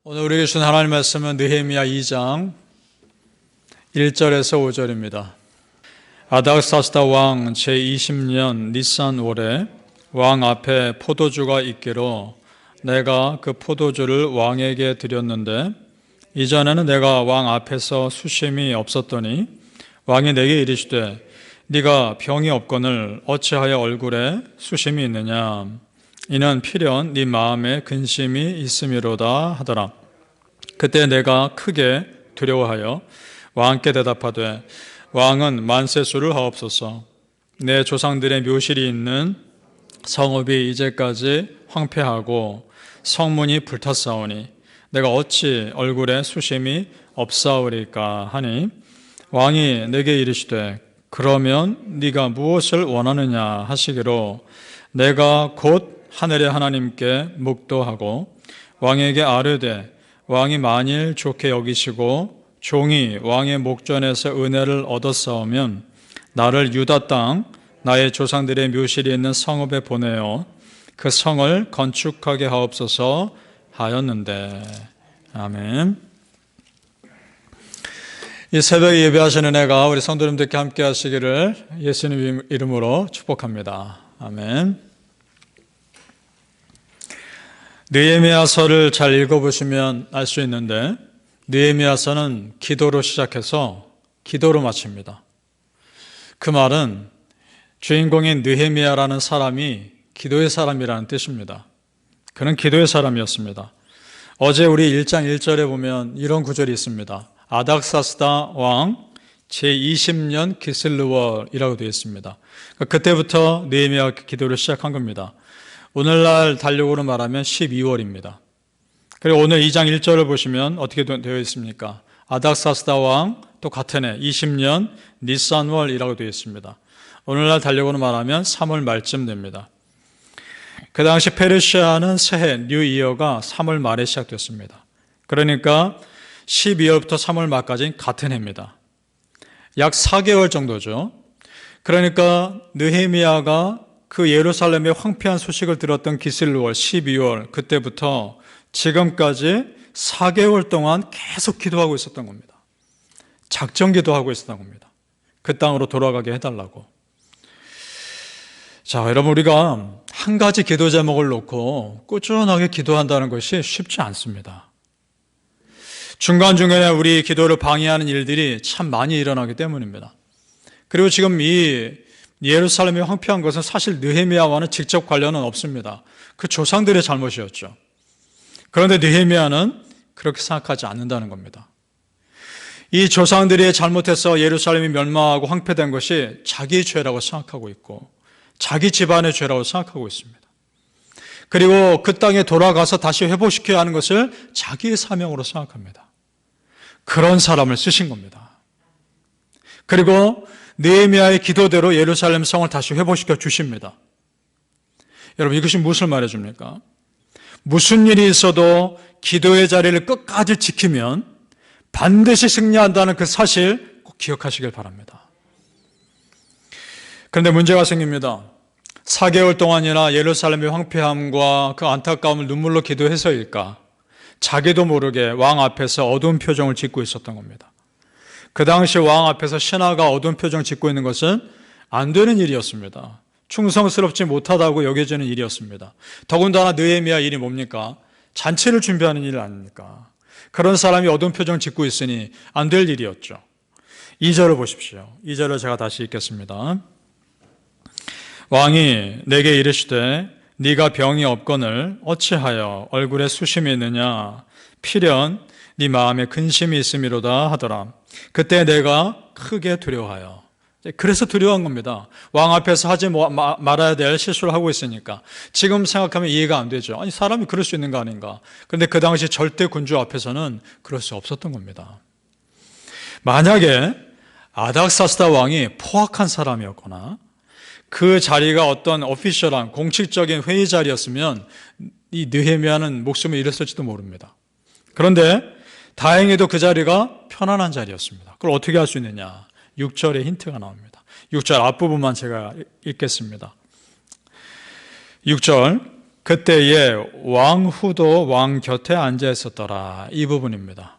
오늘 우리에게 주신 하나님의 말씀은 느헤미야 2장 1절에서 5절입니다. 아닥사스다 왕 제20년 니산월에 왕 앞에 포도주가 있기로 내가 그 포도주를 왕에게 드렸는데 이전에는 내가 왕 앞에서 수심이 없었더니 왕이 내게 이르시되 네가 병이 없거늘 어찌하여 얼굴에 수심이 있느냐 이는 필연 네 마음에 근심이 있음이로다 하더라. 그때 내가 크게 두려워하여 왕께 대답하되 왕은 만세수를 하옵소서. 내 조상들의 묘실이 있는 성읍이 이제까지 황폐하고 성문이 불탔사오니 내가 어찌 얼굴에 수심이 없사오리까 하니 왕이 내게 이르시되 그러면 네가 무엇을 원하느냐 하시기로 내가 곧 하늘의 하나님께 묵도하고 왕에게 아뢰되 왕이 만일 좋게 여기시고 종이 왕의 목전에서 은혜를 얻었사오면 나를 유다 땅 나의 조상들의 묘실이 있는 성읍에 보내어 그 성을 건축하게 하옵소서 하였는데. 아멘. 이 새벽에 예배하시는 은혜가 우리 성도님들께 함께 하시기를 예수님 이름으로 축복합니다. 아멘. 느헤미야서를 잘 읽어보시면 알 수 있는데 느헤미야서는 기도로 시작해서 기도로 마칩니다. 그 말은 주인공인 느헤미야라는 사람이 기도의 사람이라는 뜻입니다. 그는 기도의 사람이었습니다. 어제 우리 1장 1절에 보면 이런 구절이 있습니다. 아닥사스다 왕 제20년 기슬르월이라고 되어 있습니다. 그때부터 느헤미야가 기도를 시작한 겁니다. 오늘날 달력으로 말하면 12월입니다. 그리고 오늘 2장 1절을 보시면 어떻게 되어 있습니까? 아닥사스다 왕 또 같은 해 20년 니산월이라고 되어 있습니다. 오늘날 달력으로 말하면 3월 말쯤 됩니다. 그 당시 페르시아는 새해 뉴 이어가 3월 말에 시작됐습니다. 그러니까 12월부터 3월 말까지 같은 해입니다. 약 4개월 정도죠. 그러니까 느헤미야가 그 예루살렘의 황폐한 소식을 들었던 기슬르월 12월 그때부터 지금까지 4개월 동안 계속 기도하고 있었던 겁니다. 작정 기도하고 있었던 겁니다. 그 땅으로 돌아가게 해달라고. 자, 여러분 우리가 한 가지 기도 제목을 놓고 꾸준하게 기도한다는 것이 쉽지 않습니다. 중간중간에 우리 기도를 방해하는 일들이 참 많이 일어나기 때문입니다. 그리고 지금 이 예루살렘이 황폐한 것은 사실 느헤미야와는 직접 관련은 없습니다. 그 조상들의 잘못이었죠. 그런데 느헤미야는 그렇게 생각하지 않는다는 겁니다. 이 조상들이 잘못해서 예루살렘이 멸망하고 황폐된 것이 자기의 죄라고 생각하고 있고 자기 집안의 죄라고 생각하고 있습니다. 그리고 그 땅에 돌아가서 다시 회복시켜야 하는 것을 자기의 사명으로 생각합니다. 그런 사람을 쓰신 겁니다. 그리고 느헤미야의 기도대로 예루살렘 성을 다시 회복시켜 주십니다. 여러분 이것이 무엇을 말해줍니까? 무슨 일이 있어도 기도의 자리를 끝까지 지키면 반드시 승리한다는 그 사실 꼭 기억하시길 바랍니다. 그런데 문제가 생깁니다. 4개월 동안이나 예루살렘의 황폐함과 그 안타까움을 눈물로 기도해서일까? 자기도 모르게 왕 앞에서 어두운 표정을 짓고 있었던 겁니다. 그 당시 왕 앞에서 신하가 어두운 표정 짓고 있는 것은 안 되는 일이었습니다. 충성스럽지 못하다고 여겨지는 일이었습니다. 더군다나 느헤미야 일이 뭡니까? 잔치를 준비하는 일 아닙니까? 그런 사람이 어두운 표정 짓고 있으니 안 될 일이었죠. 2절을 보십시오. 2절을 제가 다시 읽겠습니다. 왕이 내게 이르시되 네가 병이 없거늘 어찌하여 얼굴에 수심이 있느냐 필연 네 마음에 근심이 있음이로다 하더라. 그때 내가 크게 두려워하여. 그래서 두려워한 겁니다. 왕 앞에서 하지 말아야 될 실수를 하고 있으니까. 지금 생각하면 이해가 안 되죠. 아니 사람이 그럴 수 있는 거 아닌가. 그런데 그 당시 절대 군주 앞에서는 그럴 수 없었던 겁니다. 만약에 아닥사스다 왕이 포악한 사람이었거나 그 자리가 어떤 오피셜한 공식적인 회의 자리였으면 이 느헤미야는 목숨을 잃었을지도 모릅니다. 그런데 다행히도 그 자리가 편안한 자리였습니다. 그걸 어떻게 할 수 있느냐? 6절에 힌트가 나옵니다. 6절 앞부분만 제가 읽겠습니다. 6절 그때에 왕후도 왕 곁에 앉아 있었더라. 이 부분입니다.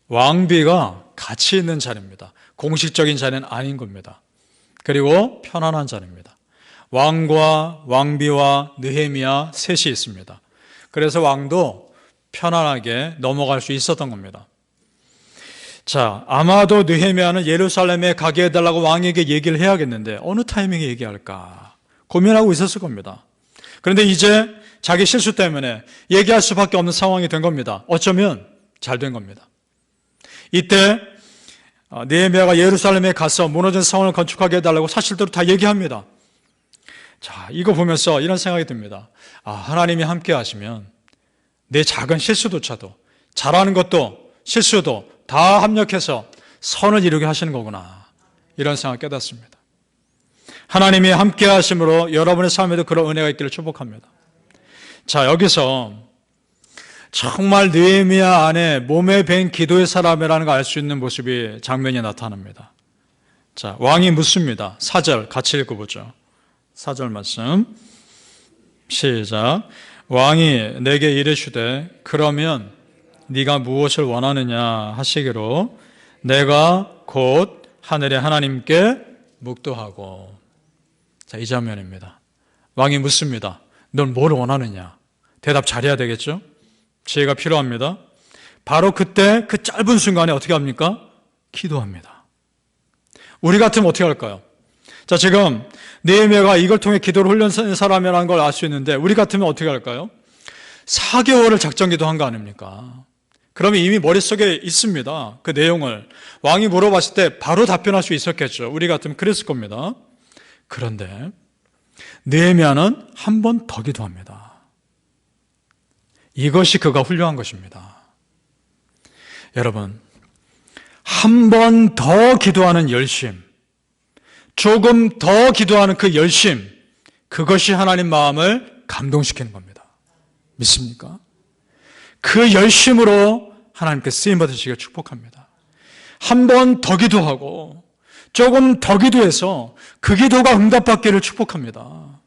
왕비가 같이 있는 자리입니다. 공식적인 자리는 아닌 겁니다. 그리고 편안한 자리입니다. 왕과 왕비와 느헤미야 셋이 있습니다. 그래서 왕도 편안하게 넘어갈 수 있었던 겁니다. 자, 아마도 느헤미야는 예루살렘에 가게 해달라고 왕에게 얘기를 해야겠는데 어느 타이밍에 얘기할까 고민하고 있었을 겁니다. 그런데 이제 자기 실수 때문에 얘기할 수밖에 없는 상황이 된 겁니다. 어쩌면 잘 된 겁니다. 이때 느헤미야가 예루살렘에 가서 무너진 성을 건축하게 해달라고 사실대로 다 얘기합니다. 자, 이거 보면서 이런 생각이 듭니다. 하나님이 함께 하시면 내 작은 실수조차도 잘하는 것도 실수도 다 합력해서 선을 이루게 하시는 거구나. 이런 생각을 깨닫습니다. 하나님이 함께 하심으로 여러분의 삶에도 그런 은혜가 있기를 축복합니다. 자, 여기서 정말 느헤미야 안에 몸에 밴 기도의 사람이라는 걸 알 수 있는 모습이 장면이 나타납니다. 자, 왕이 묻습니다. 4절 같이 읽어보죠. 4절 말씀 시작. 왕이 내게 이르시되 그러면 네가 무엇을 원하느냐 하시기로 내가 곧 하늘의 하나님께 묵도하고. 자, 이 장면입니다. 왕이 묻습니다. 넌 뭘 원하느냐? 대답 잘해야 되겠죠? 지혜가 필요합니다. 바로 그때 그 짧은 순간에 어떻게 합니까? 기도합니다. 우리 같으면 어떻게 할까요? 자, 지금 느헤미야가 이걸 통해 기도를 훈련한 사람이라는 걸 알 수 있는데 우리 같으면 어떻게 할까요? 4개월을 작정기도 한 거 아닙니까? 그러면 이미 머릿속에 있습니다. 그 내용을 왕이 물어봤을 때 바로 답변할 수 있었겠죠. 우리 같으면 그랬을 겁니다. 그런데 느헤미야는 한 번 더 기도합니다. 이것이 그가 훌륭한 것입니다. 여러분, 한 번 더 기도하는 열심, 조금 더 기도하는 그 열심, 그것이 하나님 마음을 감동시키는 겁니다. 믿습니까? 그 열심으로 하나님께 쓰임받으시기를 축복합니다. 한 번 더 기도하고 조금 더 기도해서 그 기도가 응답받기를 축복합니다.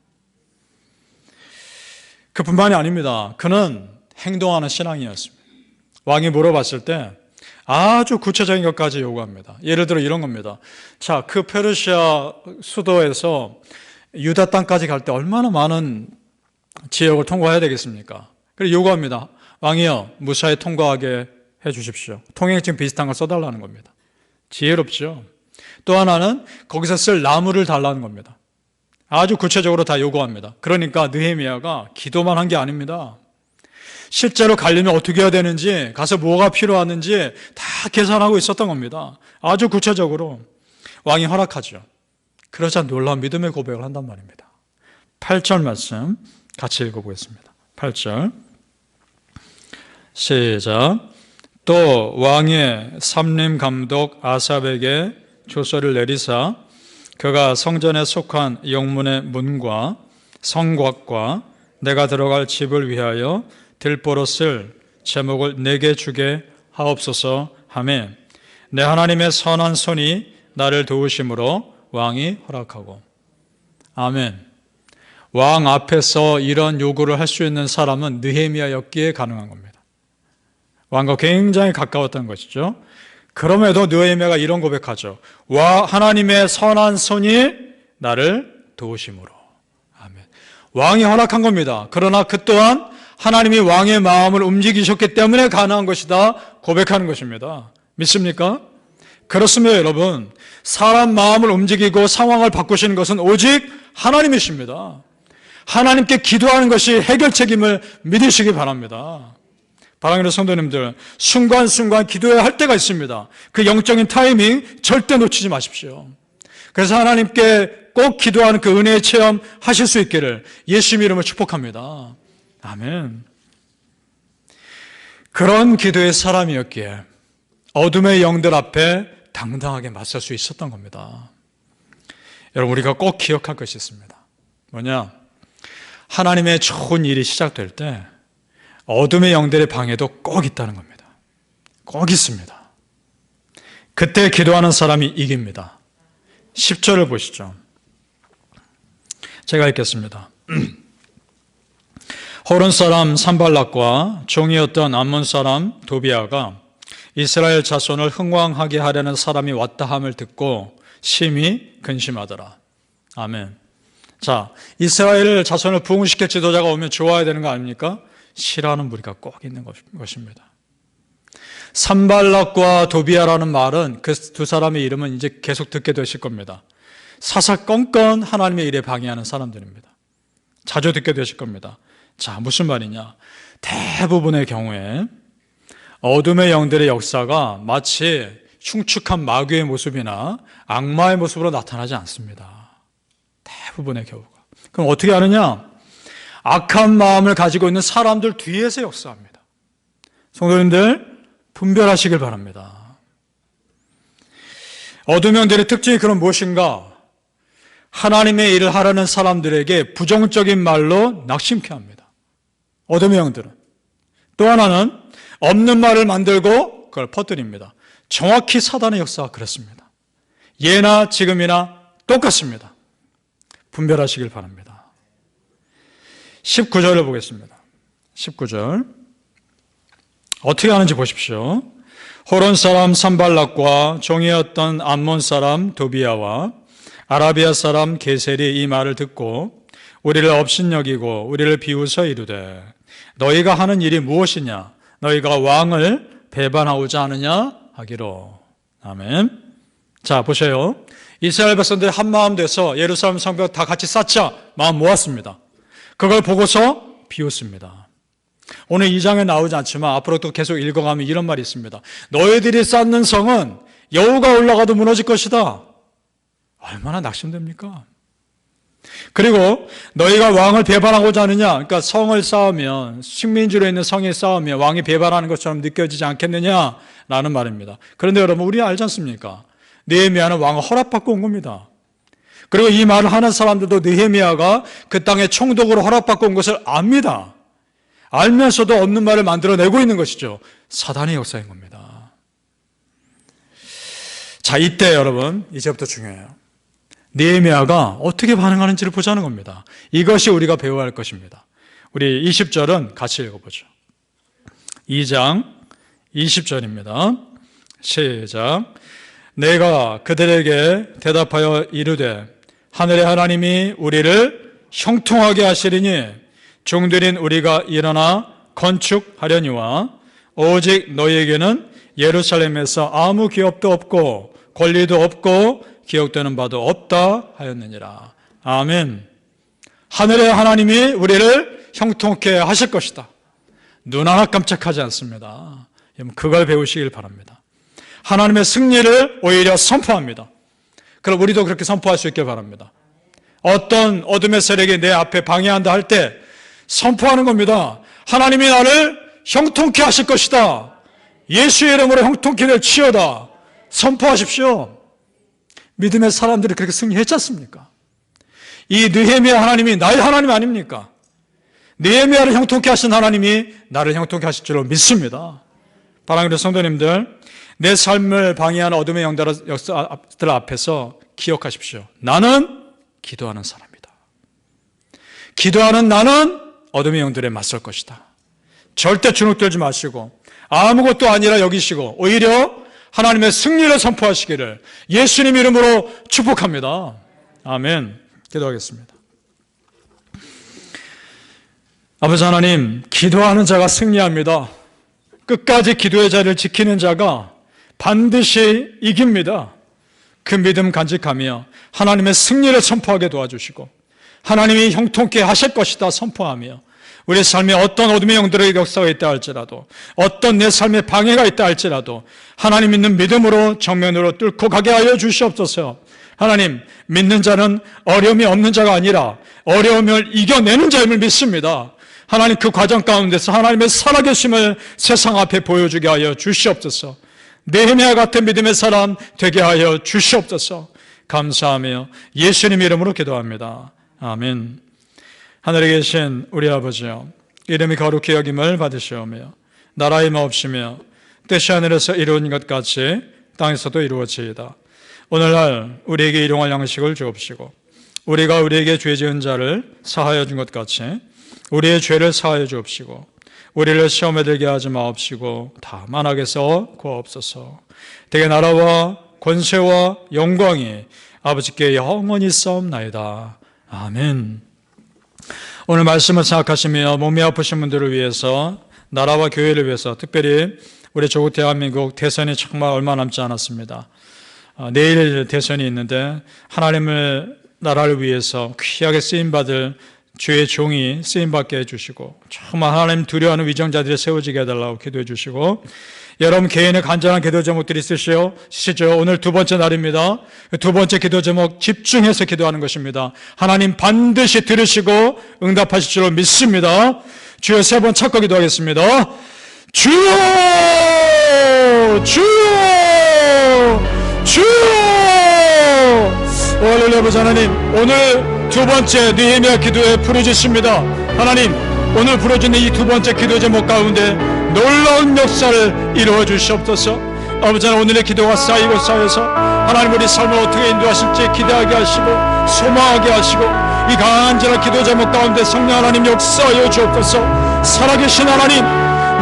그뿐만이 아닙니다. 그는 행동하는 신앙이었습니다. 왕이 물어봤을 때 아주 구체적인 것까지 요구합니다. 예를 들어 이런 겁니다. 자, 그 페르시아 수도에서 유다 땅까지 갈 때 얼마나 많은 지역을 통과해야 되겠습니까? 그래서 요구합니다. 왕이여, 무사히 통과하게 해 주십시오. 통행증 비슷한 걸 써달라는 겁니다. 지혜롭죠. 또 하나는 거기서 쓸 나무를 달라는 겁니다. 아주 구체적으로 다 요구합니다. 그러니까 느헤미야가 기도만 한 게 아닙니다. 실제로 가려면 어떻게 해야 되는지, 가서 뭐가 필요하는지 다 계산하고 있었던 겁니다. 아주 구체적으로 왕이 허락하죠. 그러자 놀라운 믿음의 고백을 한단 말입니다. 8절 말씀 같이 읽어보겠습니다. 8절 시작. 또 왕의 삼림 감독 아삽에게 조서를 내리사 그가 성전에 속한 영문의 문과 성곽과 내가 들어갈 집을 위하여 들보로 쓸 제목을 내게 주게 하옵소서 하매 내 하나님의 선한 손이 나를 도우심으로 왕이 허락하고. 아멘. 왕 앞에서 이런 요구를 할 수 있는 사람은 느헤미야였기에 가능한 겁니다. 왕과 굉장히 가까웠던 것이죠. 그럼에도 느헤미야가 이런 고백하죠. 하나님의 선한 손이 나를 도우심으로. 아멘. 왕이 허락한 겁니다. 그러나 그 또한 하나님이 왕의 마음을 움직이셨기 때문에 가능한 것이다 고백하는 것입니다. 믿습니까? 그렇습니다, 여러분. 사람 마음을 움직이고 상황을 바꾸시는 것은 오직 하나님이십니다. 하나님께 기도하는 것이 해결책임을 믿으시기 바랍니다. 사랑하는 성도님들, 순간순간 기도해야 할 때가 있습니다. 그 영적인 타이밍 절대 놓치지 마십시오. 그래서 하나님께 꼭 기도하는 그 은혜의 체험 하실 수 있기를 예수님 이름으로 축복합니다. 아멘. 그런 기도의 사람이었기에 어둠의 영들 앞에 당당하게 맞설 수 있었던 겁니다. 여러분, 우리가 꼭 기억할 것이 있습니다. 뭐냐? 하나님의 좋은 일이 시작될 때 어둠의 영들의 방해도 꼭 있다는 겁니다. 꼭 있습니다. 그때 기도하는 사람이 이깁니다. 10절을 보시죠. 제가 읽겠습니다. 호론 사람 산발락과 종이었던 암몬 사람 도비아가 이스라엘 자손을 흥왕하게 하려는 사람이 왔다 함을 듣고 심히 근심하더라. 아멘. 자, 이스라엘 자손을 부흥시킬 지도자가 오면 좋아야 되는 거 아닙니까? 싫어하는 무리가 꼭 있는 것입니다. 산발락과 도비아라는 말은 그 두 사람의 이름은 이제 계속 듣게 되실 겁니다. 사사건건 하나님의 일에 방해하는 사람들입니다. 자주 듣게 되실 겁니다. 자, 무슨 말이냐? 대부분의 경우에 어둠의 영들의 역사가 마치 흉측한 마귀의 모습이나 악마의 모습으로 나타나지 않습니다. 대부분의 경우가. 그럼 어떻게 하느냐? 악한 마음을 가지고 있는 사람들 뒤에서 역사합니다. 성도님들 분별하시길 바랍니다. 어둠의 영들의 특징이 그럼 무엇인가? 하나님의 일을 하려는 사람들에게 부정적인 말로 낙심케 합니다. 어둠의 영들은. 또 하나는 없는 말을 만들고 그걸 퍼뜨립니다. 정확히 사단의 역사가 그렇습니다. 예나 지금이나 똑같습니다. 분별하시길 바랍니다. 19절을 보겠습니다. 19절 어떻게 하는지 보십시오. 호론 사람 산발락과 종이었던 암몬 사람 도비아와 아라비아 사람 게셀이 이 말을 듣고 우리를 업신여기고 우리를 비웃어 이르되 너희가 하는 일이 무엇이냐? 너희가 왕을 배반하고자 하느냐? 하기로. 아멘. 자, 보세요. 이스라엘 백성들이 한마음 돼서 예루살렘 성벽 다 같이 쌓자 마음 모았습니다. 그걸 보고서 비웃습니다. 오늘 2장에 나오지 않지만 앞으로 또 계속 읽어가면 이런 말이 있습니다. 너희들이 쌓는 성은 여호가 올라가도 무너질 것이다. 얼마나 낙심됩니까? 그리고 너희가 왕을 배반하고자 하느냐? 그러니까 성을 쌓으면 식민지로 있는 성에 쌓으면 왕이 배반하는 것처럼 느껴지지 않겠느냐? 라는 말입니다. 그런데 여러분 우리 알지 않습니까? 느헤미야는 왕을 허락받고 온 겁니다. 그리고 이 말을 하는 사람들도 느헤미야가 그 땅에 총독으로 허락받고 온 것을 압니다. 알면서도 없는 말을 만들어내고 있는 것이죠. 사단의 역사인 겁니다. 자, 이때 여러분 이제부터 중요해요. 느헤미야가 어떻게 반응하는지를 보자는 겁니다. 이것이 우리가 배워야 할 것입니다. 우리 20절은 같이 읽어보죠. 2장 20절입니다. 시작. 내가 그들에게 대답하여 이르되 하늘의 하나님이 우리를 형통하게 하시리니 종들인 우리가 일어나 건축하려니와 오직 너희에게는 예루살렘에서 아무 기업도 없고 권리도 없고 기억되는 바도 없다 하였느니라. 아멘. 하늘의 하나님이 우리를 형통케 하실 것이다. 눈 하나 깜짝하지 않습니다. 그걸 배우시길 바랍니다. 하나님의 승리를 오히려 선포합니다. 그럼 우리도 그렇게 선포할 수 있길 바랍니다. 어떤 어둠의 세력이 내 앞에 방해한다 할 때 선포하는 겁니다. 하나님이 나를 형통케 하실 것이다. 예수의 이름으로 형통케 될 치여다. 선포하십시오. 믿음의 사람들이 그렇게 승리했지 않습니까? 이 느헤미야 하나님이 나의 하나님 아닙니까? 느헤미야를 형통케 하신 하나님이 나를 형통케 하실 줄로 믿습니다. 사랑하는 성도님들, 내 삶을 방해하는 어둠의 역사들 앞에서 기억하십시오. 나는 기도하는 사람이다. 기도하는 나는 어둠의 영들에 맞설 것이다. 절대 주눅들지 마시고 아무것도 아니라 여기시고 오히려 하나님의 승리를 선포하시기를 예수님 이름으로 축복합니다. 아멘. 기도하겠습니다. 아버지 하나님, 기도하는 자가 승리합니다. 끝까지 기도의 자리를 지키는 자가 반드시 이깁니다. 그 믿음 간직하며 하나님의 승리를 선포하게 도와주시고 하나님이 형통케 하실 것이다 선포하며 우리 삶에 어떤 어둠의 영들의 역사가 있다 할지라도 어떤 내 삶에 방해가 있다 할지라도 하나님 있는 믿음으로 정면으로 뚫고 가게 하여 주시옵소서. 하나님, 믿는 자는 어려움이 없는 자가 아니라 어려움을 이겨내는 자임을 믿습니다. 하나님, 그 과정 가운데서 하나님의 살아계심을 세상 앞에 보여주게 하여 주시옵소서. 느헤미야 같은 믿음의 사람 되게 하여 주시옵소서. 감사하며 예수님 이름으로 기도합니다. 아멘. 하늘에 계신 우리 아버지여, 이름이 거룩히 여김을 받으시오며 나라의 마옵시며 뜻이 하늘에서 이루어진 것 같이 땅에서도 이루어지이다. 오늘날 우리에게 일용할 양식을 주옵시고 우리가 우리에게 죄 지은 자를 사하여 준 것 같이 우리의 죄를 사하여 주옵시고 우리를 시험에 들게 하지 마옵시고 다만 악에서 구하옵소서. 대개 나라와 권세와 영광이 아버지께 영원히 싸움나이다. 아멘. 오늘 말씀을 생각하시며 몸이 아프신 분들을 위해서, 나라와 교회를 위해서, 특별히 우리 조국 대한민국 대선이 정말 얼마 남지 않았습니다. 내일 대선이 있는데 하나님을, 나라를 위해서 귀하게 쓰임받을 주의 종이 쓰임받게 해주시고 정말 하나님 두려워하는 위정자들이 세워지게 해달라고 기도해 주시고, 여러분 개인의 간절한 기도 제목들이 있으시죠? 오늘 두 번째 날입니다. 두 번째 기도 제목 집중해서 기도하는 것입니다. 하나님 반드시 들으시고 응답하실 줄로 믿습니다. 주여 세 번 찾고 기도하겠습니다. 주여! 주여! 주여! 할렐루야. 아버지 하나님, 오늘 두 번째 느헤미야 기도에 부르짖습니다. 하나님, 오늘 부르짖는 이 두 번째 기도 제목 가운데 놀라운 역사를 이루어 주시옵소서. 아버지 하나님, 오늘의 기도가 쌓이고 쌓여서 하나님 우리 삶을 어떻게 인도하실지 기대하게 하시고 소망하게 하시고, 이 간절한 기도 제목 가운데 성령 하나님 역사하여 주옵소서. 살아계신 하나님,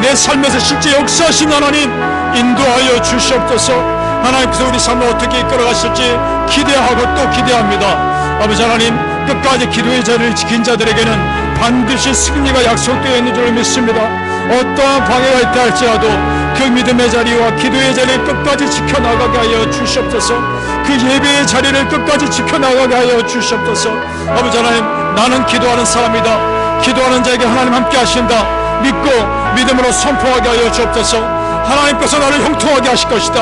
내 삶에서 실제 역사하신 하나님 인도하여 주시옵소서. 하나님께서 우리 삶을 어떻게 이끌어가실지 기대하고 또 기대합니다. 아버지 하나님, 끝까지 기도의 자리를 지킨 자들에게는 반드시 승리가 약속되어 있는 줄 믿습니다. 어떠한 방해가 있다 할지라도 그 믿음의 자리와 기도의 자리를 끝까지 지켜나가게 하여 주시옵소서. 그 예배의 자리를 끝까지 지켜나가게 하여 주시옵소서. 아버지 하나님, 나는 기도하는 사람이다. 기도하는 자에게 하나님 함께 하신다 믿고 믿음으로 선포하게 하여 주옵소서. 하나님께서 나를 형통하게 하실 것이다.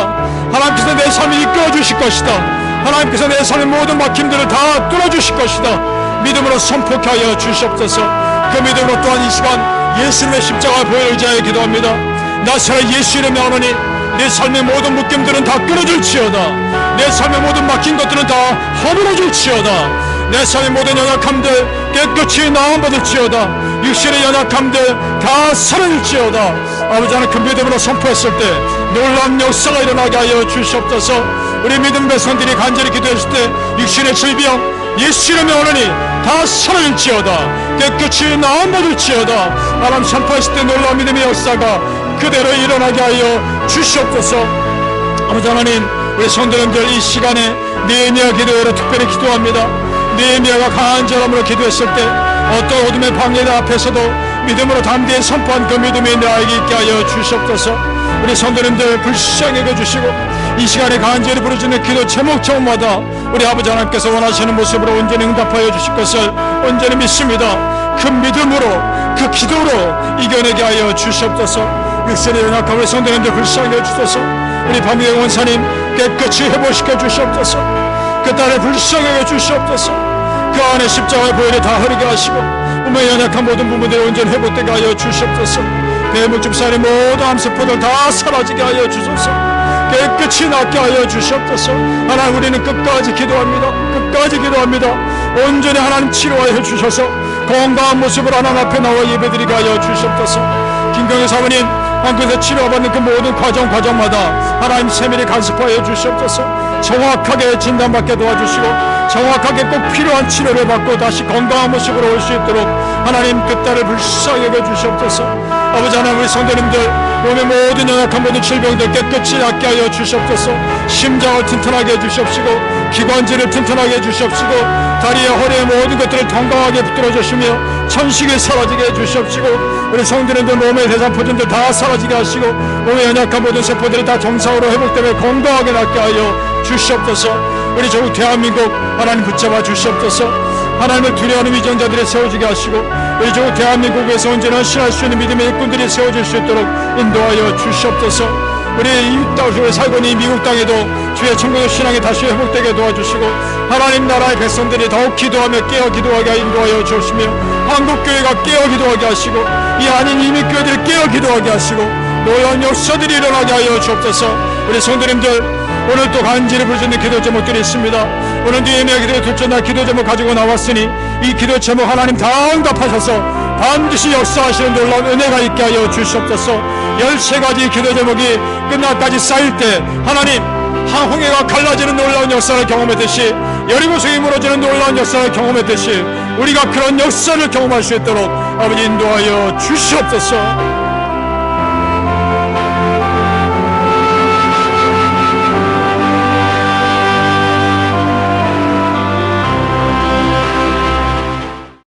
하나님께서 내 삶을 이끌어 주실 것이다. 하나님께서 내 삶의 모든 막힘들을 다 뚫어주실 것이다. 믿음으로 선포케 하여 주시옵소서. 그 믿음으로 또한 이 시간 예수님의 십자가 보혈 의지하여 기도합니다. 나사렛 예수 이름에 하노니 내 삶의 모든 묶임들은 다 끊어질지어다. 내 삶의 모든 막힌 것들은 다 허물어질지어다. 내 삶의 모든 연약함들 깨끗이 나음받을지어다. 육신의 연약함들 다 사라질지어다. 아버지 하나님, 그 믿음으로 선포했을 때 놀라운 역사가 일어나게 하여 주시옵소서. 우리 믿음 백성들이 간절히 기도했을 때 육신의 질병 예수 이름에 오느니 다 사라질지어다. 깨끗이 나음받을지어다. 하나님 선포했을 때 놀라운 믿음의 역사가 그대로 일어나게 하여 주시옵소서. 아버지 하나님, 우리 성도님들 이 시간에 느헤미야 기도회로 특별히 기도합니다. 느헤미야가 간절함으로 기도했을 때 어떤 어둠의 방해들 앞에서도 믿음으로 담대히 선포한 그 믿음이 나에게 있게 하여 주시옵소서. 우리 성도님들 불쌍히 여겨주시고 이 시간에 간절히 부르짖는 기도 제목마다 우리 아버지 하나님께서 원하시는 모습으로 온전히 응답하여 주실 것을 온전히 믿습니다. 그 믿음으로, 그 기도로 이겨내게 하여 주시옵소서. 육신의 연약한 우리 성도님들 불쌍히 여주소서. 우리 밤의 원사님 깨끗이 회복시켜 주시옵소서. 그 딸을 불쌍히 여주시옵소서. 그 안에 십자가의 보혈이 다 흐르게 하시고 몸의 연약한 모든 부분들이 온전히 회복되게 하여 주시옵소서. 대목집사의 모든 암세포들 다 사라지게 하여 주소서. 깨끗이 낫게 하여 주시옵소서. 하나님, 우리는 끝까지 기도합니다. 끝까지 기도합니다. 온전히 하나님 치료하여 주셔서 건강한 모습으로 하나님 앞에 나와 예배드리게 하여 주시옵소서. 김경희 사모님 한국에서 치료받는 그 모든 과정마다 하나님 세밀히 간섭하여 주시옵소서. 정확하게 진단받게 도와주시고 정확하게 꼭 필요한 치료를 받고 다시 건강한 모습으로 올 수 있도록 하나님 그 딸을 불쌍히 여겨주시옵소서. 아버지 하나님, 우리 성도님들 몸의 모든 연약한 모든 질병들 깨끗이 낫게 하여 주시옵소서. 심장을 튼튼하게 해주시옵시고 기관지를 튼튼하게 해주시옵시고 다리에 허리에 모든 것들을 건강하게 붙들어 주시며 천식이 사라지게 해주시옵시고 우리 성도님들 몸의 대사포진들 다 사라지게 하시고 몸의 연약한 모든 세포들이 다 정상으로 회복되며 건강하게 낫게 하여 주시옵소서. 우리 조국 대한민국 하나님 붙잡아 주시옵소서. 하나님을 두려워하는 위정자들이 세워지게 하시고 우리 조국 대한민국에서 언제나 신할 수 있는 믿음의 일꾼들이 세워질 수 있도록 인도하여 주시옵소서. 우리 이 땅에 살고 있는 이 미국 땅에도 주의 천국의 신앙이 다시 회복되게 도와주시고 하나님 나라의 백성들이 더욱 기도하며 깨어 기도하게 인도하여 주시며 한국교회가 깨어 기도하게 하시고 이 아닌 이민교회들이 깨어 기도하게 하시고 놀라운 역사들이 일어나게 하여 주옵소서. 우리 성도님들 오늘 또 간절히 부르짖는 기도 제목들이 있습니다. 오늘 느헤미야 기도의 둘째 날 기도 제목 가지고 나왔으니 이 기도 제목 하나님 다 응답하셔서 반드시 역사하시는 놀라운 은혜가 있게 하여 주시옵소서. 13가지 기도 제목이 끝날까지 쌓일 때 하나님 한 홍해가 갈라지는 놀라운 역사를 경험했듯이 여리고성이 무너지는 놀라운 역사를 경험했듯이 우리가 그런 역사를 경험할 수 있도록 아버지 인도하여 주시옵소서.